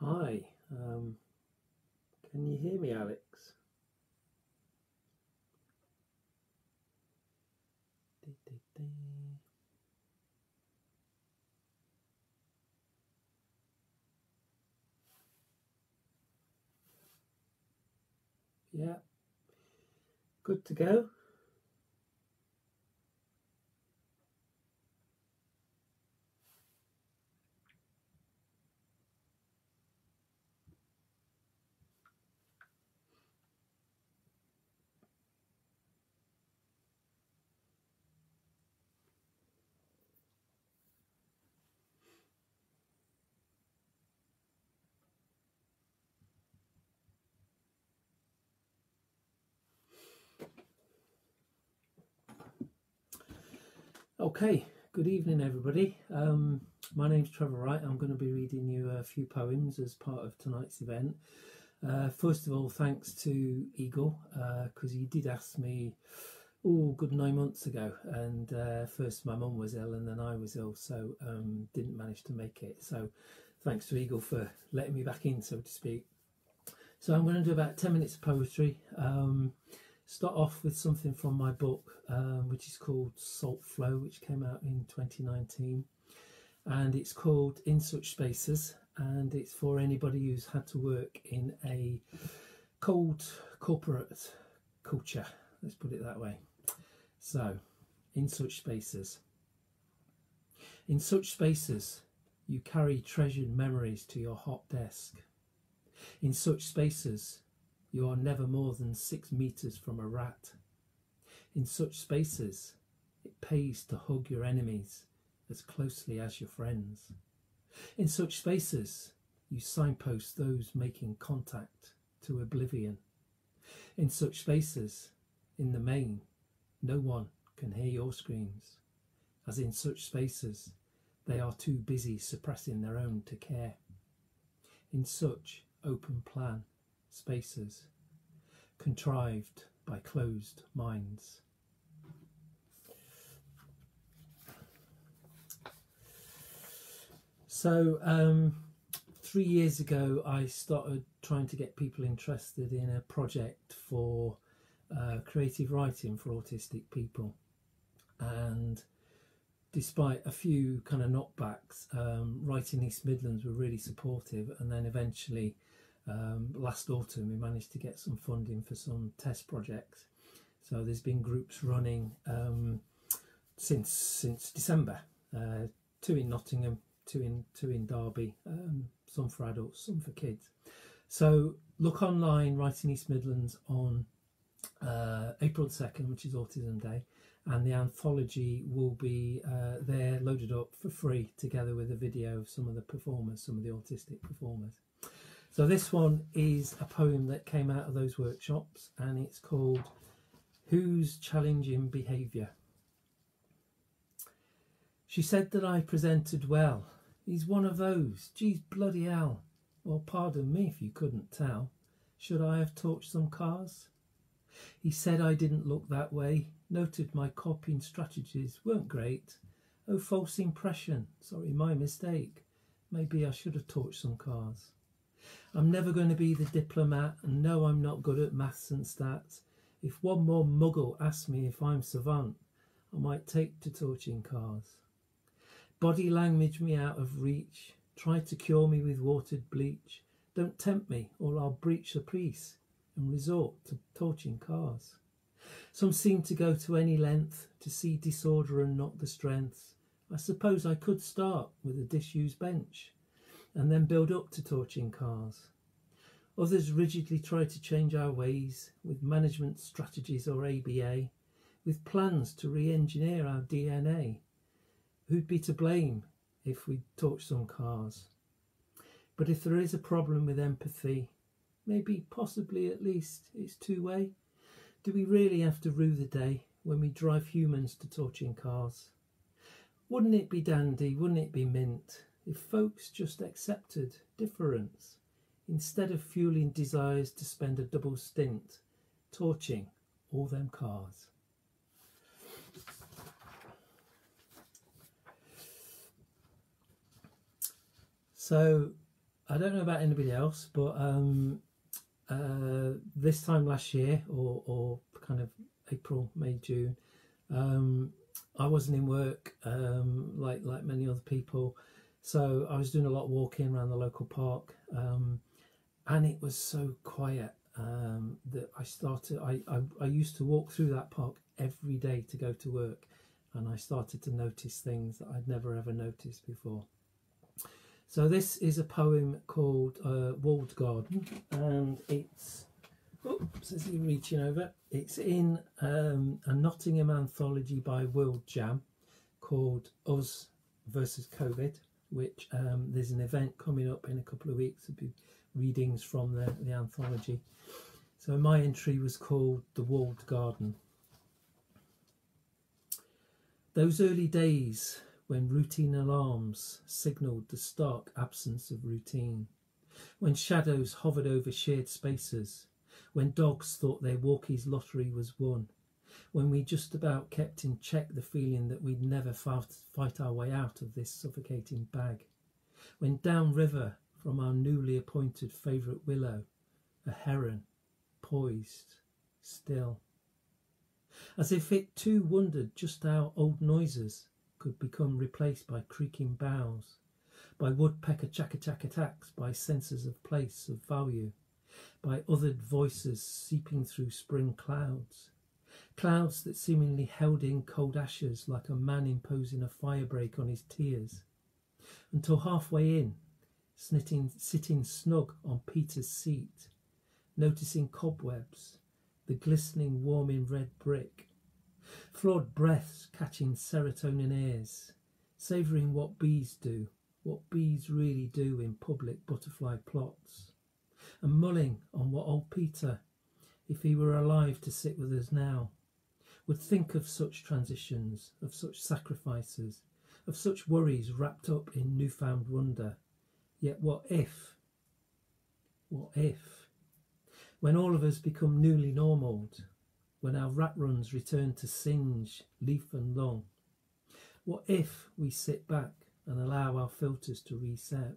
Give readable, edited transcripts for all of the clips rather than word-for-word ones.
Hi, can you hear me, Alex? Yeah, good to go. Okay, good evening, everybody. My name's Trevor Wright. I'm going to be reading you a few poems as part of tonight's event. First of all, thanks to Eagle, because he did ask me, good 9 months ago, and first my mum was ill and then I was ill, so didn't manage to make it. So thanks to Eagle for letting me back in, so to speak. So I'm going to do about 10 minutes of poetry. Start off with something from my book, which is called Salt Flow, which came out in 2019, and it's called In Such Spaces, and it's for anybody who's had to work in a cold corporate culture, let's put it that way. So, in such spaces. In such spaces, you carry treasured memories to your hot desk. In such spaces, you are never more than 6 meters from a rat. In such spaces, it pays to hug your enemies as closely as your friends. In such spaces, you signpost those making contact to oblivion. In such spaces, in the main, no one can hear your screams, as in such spaces, they are too busy suppressing their own to care. In such open plan spaces, contrived by closed minds. So 3 years ago I started trying to get people interested in a project for creative writing for autistic people, and despite a few kind of knockbacks, Writing East Midlands were really supportive, and then eventually last autumn we managed to get some funding for some test projects. So there's been groups running since December, 2 in Nottingham, two in Derby, some for adults, some for kids. So look online, Writing East Midlands, on April 2nd, which is Autism Day, and the anthology will be there loaded up for free, together with a video of some of the performers, some of the autistic performers. So this one is a poem that came out of those workshops, and it's called Who's Challenging Behaviour? She said that I presented well. He's one of those. Geez, bloody hell. Well, pardon me if you couldn't tell. Should I have torched some cars? He said I didn't look that way. Noted my copying strategies weren't great. Oh, false impression. Sorry, my mistake. Maybe I should have torched some cars. I'm never going to be the diplomat, and no, I'm not good at maths and stats. If one more muggle asks me if I'm savant, I might take to torching cars. Body language me out of reach. Try to cure me with watered bleach. Don't tempt me, or I'll breach the peace and resort to torching cars. Some seem to go to any length to see disorder and not the strength. I suppose I could start with a disused bench and then build up to torching cars. Others rigidly try to change our ways with management strategies or ABA, with plans to re-engineer our DNA. Who'd be to blame if we torch some cars? But if there is a problem with empathy, maybe, possibly, at least, it's two-way. Do we really have to rue the day when we drive humans to torching cars? Wouldn't it be dandy, wouldn't it be mint, if folks just accepted difference, instead of fueling desires to spend a double stint torching all them cars? So I don't know about anybody else, but this time last year, or kind of April, May, June, I wasn't in work like many other people, so I was doing a lot of walking around the local park, and it was so quiet that I used to walk through that park every day to go to work, and I started to notice things that I'd never ever noticed before. So this is a poem called Walled Garden, and it's, oops, as you're reaching over, it's in a Nottingham anthology by World Jam called Us versus COVID, which there's an event coming up in a couple of weeks. There'll be readings from the anthology. So my entry was called The Walled Garden. Those early days when routine alarms signalled the stark absence of routine, when shadows hovered over shared spaces, when dogs thought their walkies' lottery was won, when we just about kept in check the feeling that we'd never fight our way out of this suffocating bag, when downriver from our newly appointed favourite willow, a heron poised, still, as if it too wondered just how old noises could become replaced by creaking boughs, by woodpecker chaka-chaka attacks, by senses of place, of value, by othered voices seeping through spring clouds, clouds that seemingly held in cold ashes like a man imposing a firebreak on his tears, until halfway in, sitting snug on Peter's seat, noticing cobwebs, the glistening warming red brick, flawed breaths catching serotonin airs, savouring what bees do, what bees really do in public butterfly plots, and mulling on what old Peter, if he were alive to sit with us now, would think of such transitions, of such sacrifices, of such worries wrapped up in newfound wonder. Yet what if, when all of us become newly normaled, when our rat runs return to singe, leaf and lung, what if we sit back and allow our filters to reset?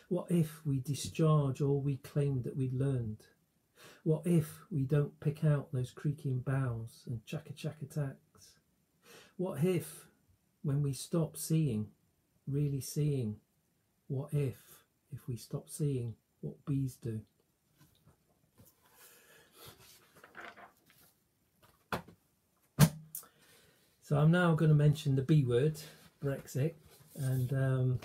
What if we discharge all we claimed that we'd learned? What if we don't pick out those creaking boughs and chaka-chaka attacks? What if, when we stop seeing, really seeing, what if we stop seeing what bees do? So I'm now going to mention the B word, Brexit, and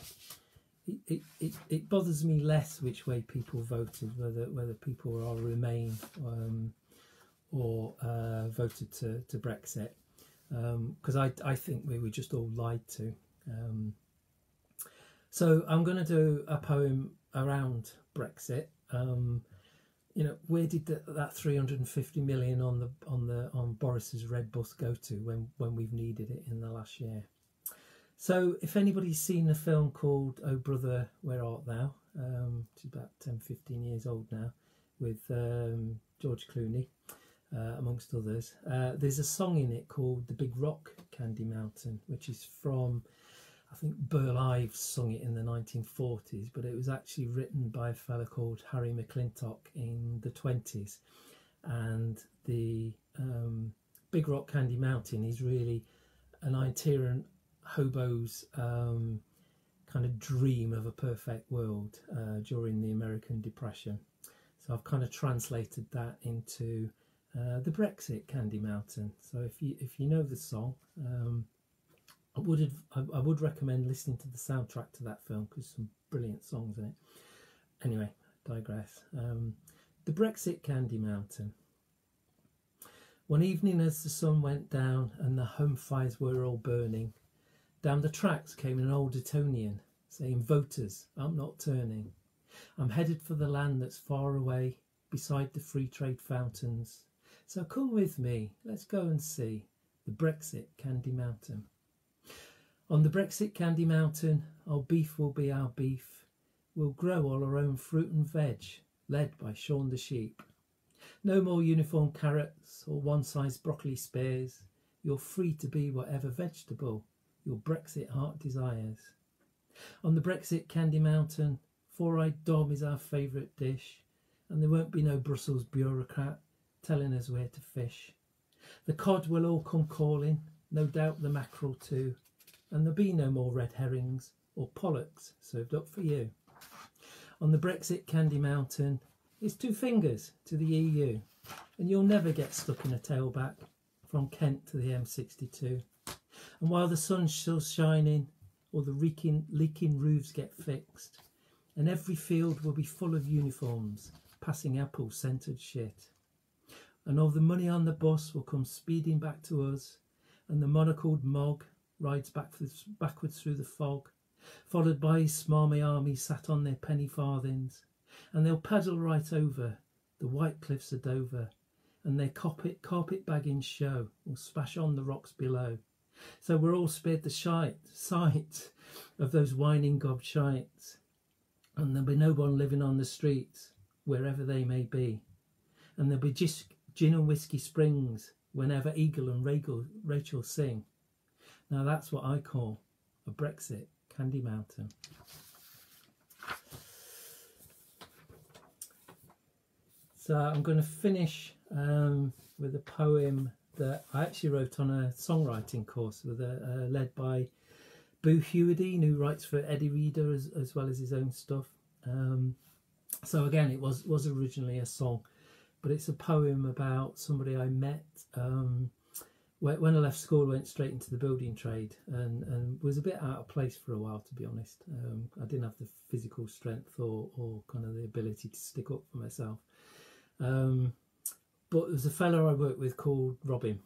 it bothers me less which way people voted, whether people are Remain or voted to Brexit, because I think we were just all lied to. So I'm going to do a poem around Brexit. You know, where did that 350 million on Boris's red bus go to when we've needed it in the last year? So if anybody's seen a film called Oh Brother, Where Art Thou, it's about 10-15 years old now, with George Clooney, amongst others, there's a song in it called The Big Rock, Candy Mountain, which is from, I think Burl Ives sung it in the 1940s, but it was actually written by a fella called Harry McClintock in the 20s. And the Big Rock Candy Mountain is really an itinerant hobo's kind of dream of a perfect world during the American Depression. So I've kind of translated that into the Brexit Candy Mountain. So if you know the song, I would recommend listening to the soundtrack to that film, because some brilliant songs in it. Anyway, digress. The Brexit Candy Mountain. One evening as the sun went down and the home fires were all burning, down the tracks came an old Etonian saying, "Voters, I'm not turning. I'm headed for the land that's far away, beside the free trade fountains. So come with me, let's go and see the Brexit Candy Mountain. On the Brexit Candy Mountain, our beef will be our beef. We'll grow all our own fruit and veg, led by Shaun the sheep. No more uniform carrots or one-size broccoli spears. You're free to be whatever vegetable your Brexit heart desires. On the Brexit Candy Mountain, four-eyed dom is our favourite dish, and there won't be no Brussels bureaucrat telling us where to fish. The cod will all come calling, no doubt the mackerel too, and there'll be no more red herrings or pollocks served up for you. On the Brexit candy mountain, it's 2 fingers to the EU, and you'll never get stuck in a tailback from Kent to the M62. And while the sun's still shining, all the leaking roofs get fixed, and every field will be full of uniforms passing apple-scented shit. And all the money on the bus will come speeding back to us, and the monocled Mog rides backwards through the fog, followed by his smarmy army sat on their penny farthings, and they'll paddle right over the white cliffs of Dover, and their carpet bagging show will splash on the rocks below. So we're all spared the sight of those whining gobshites, and there'll be no one living on the streets, wherever they may be, and there'll be just gin and whiskey springs whenever Eagle and Rachel sing. Now that's what I call a Brexit candy mountain. So I'm going to finish with a poem that I actually wrote on a songwriting course led by Boo Hewardine, who writes for Eddie Reader as well as his own stuff. So again, it was originally a song, but it's a poem about somebody I met when I left school. I went straight into the building trade and was a bit out of place for a while, to be honest. I didn't have the physical strength or kind of the ability to stick up for myself. But there was a fellow I worked with called Robin,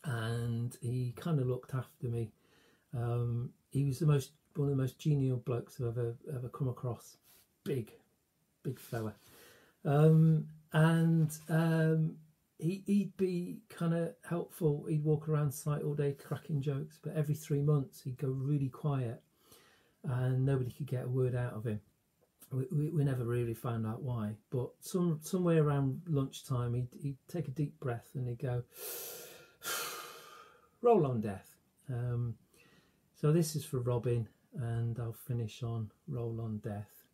and he kind of looked after me. He was one of the most genial blokes I've ever come across. Big fella. He'd be kind of helpful. He'd walk around site all day cracking jokes, but every 3 months he'd go really quiet and nobody could get a word out of him. We never really found out why, but somewhere around lunchtime he'd take a deep breath and he'd go, roll on death. So this is for Robin, and I'll finish on roll on death.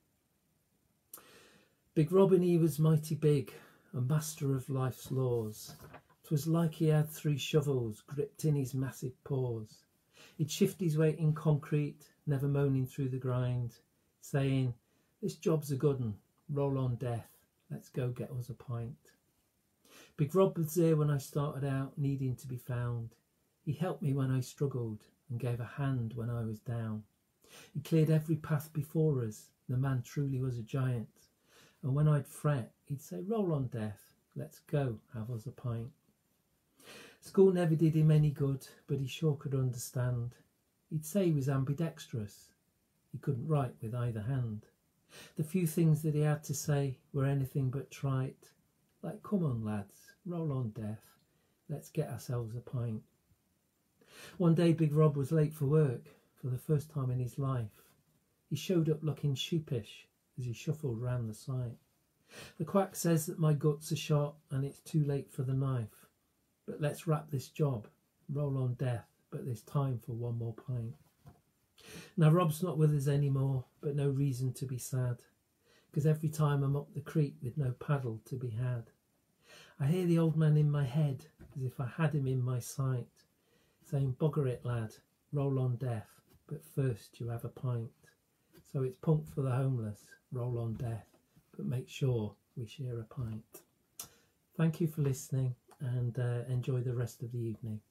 Big Robin, he was mighty big, a master of life's laws. 'Twas like he had 3 shovels gripped in his massive paws. He'd shift his weight in concrete, never moaning through the grind, saying, this job's a good 'un, roll on death, let's go get us a pint. Big Rob was there when I started out, needing to be found. He helped me when I struggled and gave a hand when I was down. He cleared every path before us, the man truly was a giant. And when I'd fret, he'd say, roll on death, let's go have us a pint. School never did him any good, but he sure could understand. He'd say he was ambidextrous. He couldn't write with either hand. The few things that he had to say were anything but trite, like, come on lads, roll on death, let's get ourselves a pint. One day Big Rob was late for work for the first time in his life. He showed up looking sheepish as he shuffled round the site. The quack says that my guts are shot and it's too late for the knife, but let's wrap this job, roll on death, but there's time for one more pint. Now Rob's not with us anymore, but no reason to be sad, because every time I'm up the creek with no paddle to be had, I hear the old man in my head as if I had him in my sight, saying, bugger it lad, roll on death, but first you have a pint. So it's punk for the homeless, roll on death, but make sure we share a pint. Thank you for listening, and enjoy the rest of the evening.